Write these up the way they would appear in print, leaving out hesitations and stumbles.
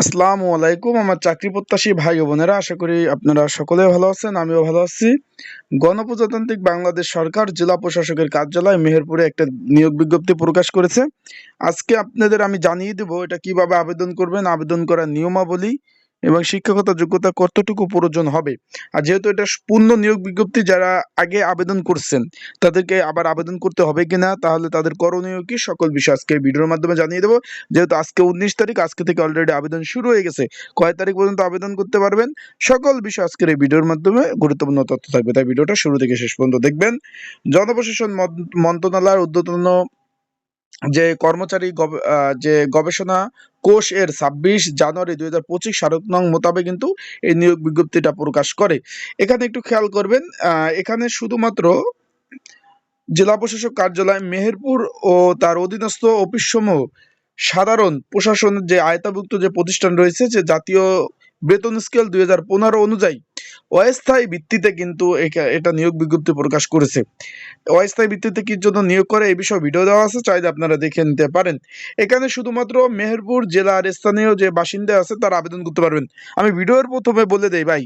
আসসালামু আলাইকুম আমার চাকরি প্রত্যাশী ভাই ও বোনেরা, আশা করি আপনারা সকলে ভালো আছেন। আমিও ভালো আছি। গণপ্রজাতান্ত্রিক বাংলাদেশ সরকার জেলা প্রশাসকের কার্যালয় মেহেরপুরে একটা নিয়োগ বিজ্ঞপ্তি প্রকাশ করেছে। আজকে আপনাদের আমি জানিয়ে দেব এটা কিভাবে আবেদন করবেন, আবেদন করার নিয়মাবলী এবং শিক্ষাগত যোগ্যতা কতটুকু প্রয়োজন হবে। আর যেহেতু এটা পূর্ণ নিয়োগ বিজ্ঞপ্তি, যারা আগে আবেদন করছেন তাদেরকে আবার আবেদন করতে হবে কিনা, তাহলে তাদের করণীয় কি, সকল বিষয় আজকে এই ভিডিওর মাধ্যমে জানিয়ে দেবো। যেহেতু আজকে 19 তারিখ, আজকে থেকে অলরেডি আবেদন শুরু হয়ে গেছে। কয় তারিখ পর্যন্ত আবেদন করতে পারবেন, সকল বিষয় আজকের এই ভিডিওর মাধ্যমে গুরুত্বপূর্ণ তথ্য থাকবে, তাই ভিডিওটা শুরু থেকে শেষ পর্যন্ত দেখবেন। জনপ্রশাসন মন্ত্রণালয়ের ঊর্ধ্বতন যে কর্মচারী যে গবেষণা কোষ এর 26 জানুয়ারি 2025 স্মারক নং মোতাবেক কিন্তু এই নিয়োগ বিজ্ঞপ্তিটা প্রকাশ করে। এখানে একটু খেয়াল করবেন, এখানে শুধুমাত্র জেলা প্রশাসক কার্যালয় মেহেরপুর ও তার অধীনস্থ অফিসসমূহ, সাধারণ প্রশাসনের যে আয়তাভুক্ত যে প্রতিষ্ঠান রয়েছে, যে জাতীয় বেতন স্কেল 2015 অনুযায়ী অস্থায়ী ভিত্তিতে কিন্তু এটা নিয়োগ বিজ্ঞপ্তি প্রকাশ করেছে। অস্থায়ী ভিত্তিতে কি জন্য নিয়োগ করে এই বিষয়ে ভিডিও দেওয়া আছে, চাইলে আপনারা দেখে নিতে পারেন। এখানে শুধুমাত্র মেহেরপুর জেলার স্থানীয় যে বাসিন্দা আছে তারা আবেদন করতে পারবেন। আমি ভিডিওর প্রথমে বলে দেই ভাই,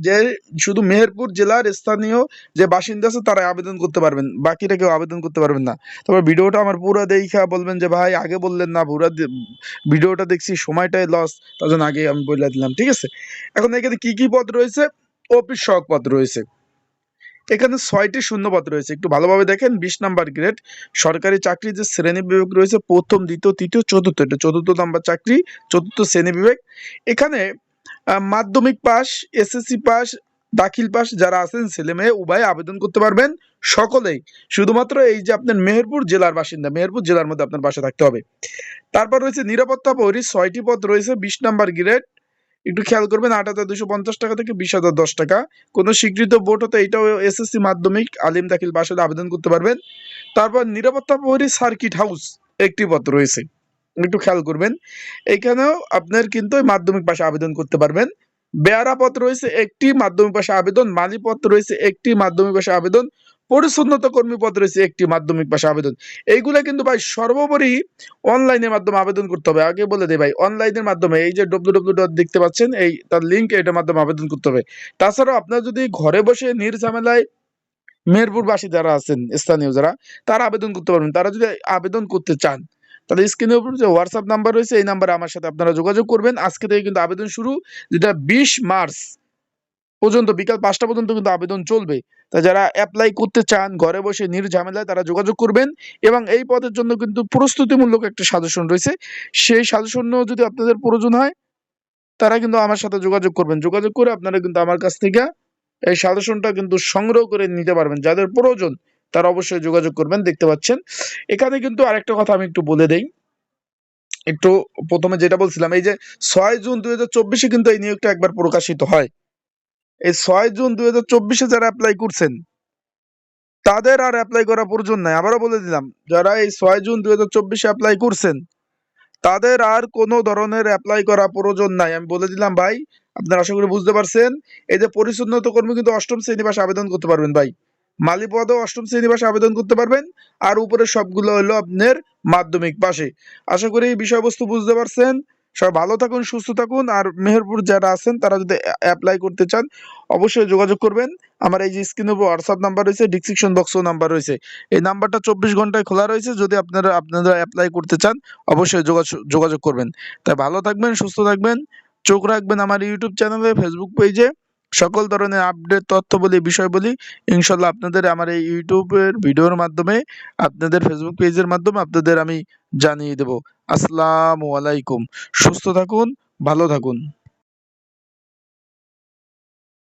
যে শুধু মেহেরপুর জেলার স্থানীয় যে বাসিন্দা আছে তারা আবেদন করতে পারবেন, বাকিরা কেউ আবেদন করতে পারবেন না। তবে ভিডিওটা আমার পুরো দেখা বলবেন যে ভাই আগে বললেন না, পুরো ভিডিওটা দেখছি সময়টাই লস, তার জন্য আগে আমি বলে দিলাম, ঠিক আছে। এখন এখানে কি কি পদ রয়েছে, অফিস সহক পদ রয়েছে। এখানে 6টি শূন্যপদ রয়েছে, একটু ভালোভাবে দেখেন। 20 নাম্বার গ্রেড সরকারি চাকরি যে শ্রেণী বিভাগ রয়েছে, প্রথম, দ্বিতীয়, তৃতীয়, চতুর্থ, এটা চতুর্থ নাম্বার চাকরি, চতুর্থ শ্রেণী বিভাগ। এখানে মাধ্যমিক পাস, এসএসসি পাস, দাখিল পাস যারা আছেন ছেলে মেয়ে উভয় আবেদন করতে পারবেন, সকলেই। শুধুমাত্র এই যে আপনার মেহেরপুর জেলার বাসিন্দা, মেহেরপুর জেলার মধ্যে আপনার বাসা থাকতে হবে। তারপর রয়েছে নিরাপত্তা প্রহরী, 6টি পদ রয়েছে, 20 নাম্বার গ্রেড। একটু খেয়াল করবেন, 8,250 টাকা থেকে 20,010 টাকা। কোনো স্বীকৃত বোর্ড হতে এটাও এসএসসি, মাধ্যমিক, আলিম, দাখিল পাস হলে আবেদন করতে পারবেন। তারপর নিরাপত্তা প্রহরী সার্কিট হাউস, একটি পদ রয়েছে, একটু খেয়াল করবেন। এখানেও আপনার কিন্তু মাধ্যমিক পাশে আবেদন করতে পারবেন। বেয়ারা পদ রয়েছে একটি, মাধ্যমিক পাশে আবেদন। মালি পদ রয়েছে একটি, মাধ্যমিক পাশে আবেদন। পরিচ্ছন্নতা কর্মী পদ রয়েছে একটি, মাধ্যমিক পাশে আবেদন। এইগুলা কিন্তু ভাই সর্বোপরি অনলাইনের মাধ্যমে আবেদন করতে হবে। আগে বলে দেই ভাই, অনলাইনের মাধ্যমে, এই যে www দেখতে পাচ্ছেন, এই তার লিঙ্ক, এটার মাধ্যমে আবেদন করতে হবে। তাছাড়াও আপনার যদি ঘরে বসে নির্ঝামেলায় মেহেরপুরবাসী যারা আছেন, স্থানীয় যারা, তারা আবেদন করতে পারবেন। তারা যদি আবেদন করতে চান, তাহলে স্ক্রিনের উপর যে হোয়াটসঅ্যাপ নাম্বার রয়েছে, এই নাম্বারে আমার সাথে আপনারা যোগাযোগ করবেন। আজকে থেকে কিন্তু আবেদন শুরু, যেটা 20 মার্চ পর্যন্ত, বিকাল 5টা পর্যন্ত কিন্তু আবেদন চলবে। তা যারা অ্যাপ্লাই করতে চান ঘরে বসে নির্ঝামেলায়, তারা যোগাযোগ করবেন। এবং এই পদের জন্য কিন্তু প্রস্তুতিমূলক একটা সাজেশন রয়েছে, সেই সাজেশনও যদি আপনাদের প্রয়োজন হয়, তারা কিন্তু আমার সাথে যোগাযোগ করবেন। যোগাযোগ করে আপনারা কিন্তু আমার কাছ থেকে এই সাজেশনটা কিন্তু সংগ্রহ করে নিতে পারবেন। যাদের প্রয়োজন তারা অবশ্যই যোগাযোগ করবেন। দেখতে পাচ্ছেন এখানে কিন্তু আরেকটা কথা আমি একটু বলে দেই। একটু প্রথমে যেটা বলছিলাম, এই যে 6 জুন 2024 কিন্তু এই নিয়োগটা একবার প্রকাশিত হয়। এই 6 জুন 2024 যারা অ্যাপ্লাই করছেন তাদের আর অ্যাপ্লাই করা প্রয়োজন নাই। আবারও বলে দিলাম, যারা এই 6 জুন 2024 অ্যাপ্লাই করছেন তাদের আর কোনো ধরনের অ্যাপ্লাই করা প্রয়োজন নাই। আমি বলে দিলাম ভাই, আপনারা আশা করি বুঝতে পারছেন। এই যে পরিচ্ছন্নতা কর্মী কিন্তু 8ম শ্রেণী পাশে আবেদন করতে পারবেন ভাই। মালি পদেও 8ম শ্রেণী পাশে আবেদন করতে পারবেন। আর উপরে সবগুলো হলো আপনার মাধ্যমিক পাশে। আশা করি এই বিষয়বস্তু বুঝতে পারছেন। সবাই ভালো থাকুন, সুস্থ থাকুন। আর মেহেরপুর যারা আছেন তারা যদি অ্যাপ্লাই করতে চান, অবশ্যই যোগাযোগ করবেন। আমার এই যে স্ক্রিনের উপর হোয়াটসঅ্যাপ নাম্বার রয়েছে, ডিসক্রিপশন বক্সেও নাম্বার রয়েছে। এই নাম্বারটা 24 ঘন্টায় খোলা রয়েছে। যদি আপনারা অ্যাপ্লাই করতে চান, অবশ্যই যোগাযোগ করবেন। তাই ভালো থাকবেন, সুস্থ থাকবেন। চোখ রাখবেন আমার ইউটিউব চ্যানেলে, ফেসবুক পেজে। সকল ধরনের আপডেট তথ্য বলি, বিষয় বলি, ইনশাল্লাহ আপনাদের আমার এই ইউটিউবের ভিডিওর মাধ্যমে, আপনাদের ফেসবুক পেজের মাধ্যমে আপনাদের আমি জানিয়ে দেব। আসসালামু আলাইকুম। সুস্থ থাকুন, ভালো থাকুন।